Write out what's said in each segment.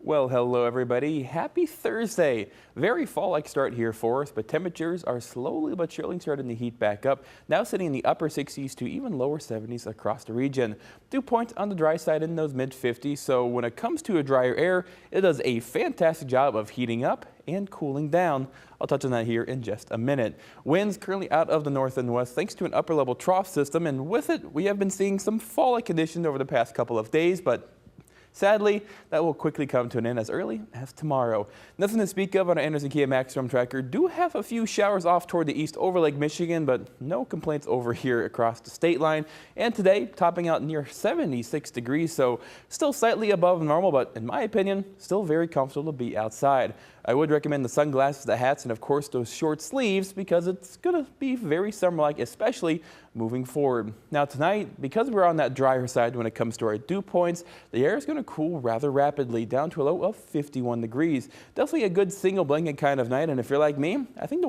Well, hello everybody. Happy Thursday. Very fall-like start here for us, but temperatures are slowly but surely starting to heat back up, now sitting in the upper 60s to even lower 70s across the region. Dew points on the dry side in those mid-50s, so when it comes to a drier air, it does a fantastic job of heating up and cooling down. I'll touch on that here in just a minute. Winds currently out of the north and west thanks to an upper level trough system, and with it, we have been seeing some fall-like conditions over the past couple of days, but sadly, that will quickly come to an end as early as tomorrow. Nothing to speak of on our Anderson Kia Max Storm Tracker. Do have a few showers off toward the east over Lake Michigan, but no complaints over here across the state line. And today, topping out near 76 degrees, so still slightly above normal, but in my opinion, still very comfortable to be outside. I would recommend the sunglasses, the hats, and of course those short sleeves because it's going to be very summer-like, especially moving forward. Now tonight, because we're on that drier side when it comes to our dew points, the air is going to cool rather rapidly down to a low of 51 degrees. Definitely a good single blanket kind of night, and if you're like me, I think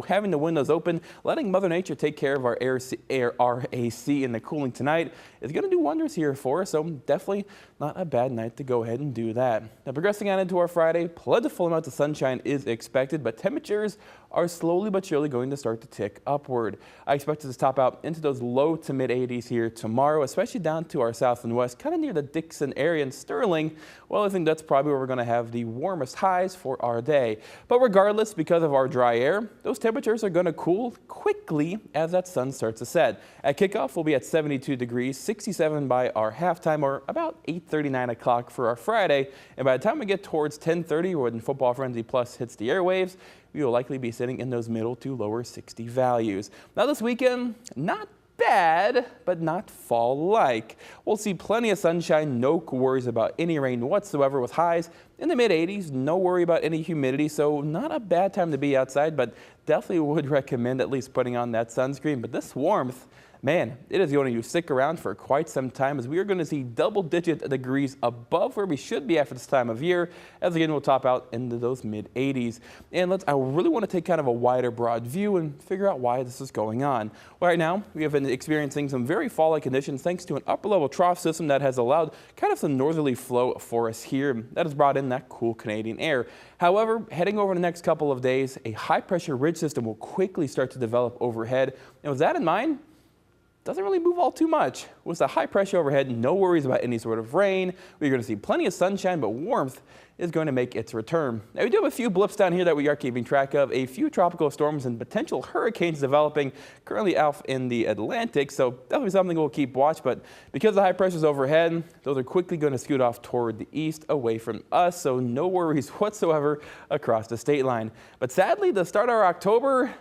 having the windows open, letting Mother Nature take care of our AC and the cooling tonight is going to do wonders here for us, so definitely not a bad night to go ahead and do that. Now progressing on into our Friday, plentiful amounts of sunshine is expected, but temperatures are slowly but surely going to start to tick upward. I expect it to top out into those low to mid 80s here tomorrow, especially down to our south and west, kind of near the Dixon area and Sterling. Well, I think that's probably where we're going to have the warmest highs for our day. But regardless, because of our dry air, those temperatures are going to cool quickly as that sun starts to set. At kickoff, we'll be at 72 degrees, 67 by our halftime, or about 8:30, 9 o'clock for our Friday. And by the time we get towards 10:30, when Football Frenzy Plus hits the airwaves, we will likely be sitting in those middle to lower 60 values. Now this weekend, not bad, but not fall-like. We'll see plenty of sunshine, no worries about any rain whatsoever, with highs in the mid-80s, no worry about any humidity, so not a bad time to be outside, but definitely would recommend at least putting on that sunscreen. But this warmth, man, it is going to stick around for quite some time, as we are going to see double-digit degrees above where we should be after this time of year, as again we'll top out into those mid-80s. And I really want to take kind of a wider, broad view and figure out why this is going on. Well, right now, we have been experiencing some very fall-like conditions thanks to an upper-level trough system that has allowed kind of some northerly flow for us here. That has brought in that cool Canadian air. However, heading over the next couple of days, a high-pressure ridge system will quickly start to develop overhead. And with that in mind, doesn't really move all too much. With the high pressure overhead, no worries about any sort of rain. We're going to see plenty of sunshine, but warmth is going to make its return. Now, we do have a few blips down here that we are keeping track of, a few tropical storms and potential hurricanes developing currently out in the Atlantic, so definitely something we'll keep watch, but because the high pressure is overhead, those are quickly going to scoot off toward the east away from us, so no worries whatsoever across the state line. But sadly, to start our October,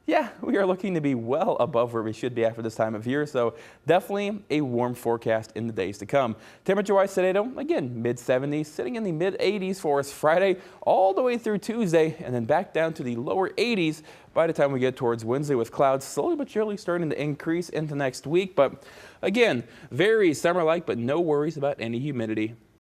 yeah, we are looking to be well above where we should be after this time of year, so definitely a warm forecast in the days to come. Temperature-wise today, though, again, mid-70s, sitting in the mid-80s for us Friday all the way through Tuesday, and then back down to the lower 80s by the time we get towards Wednesday, with clouds slowly but surely starting to increase into next week. But again, very summer-like, but no worries about any humidity.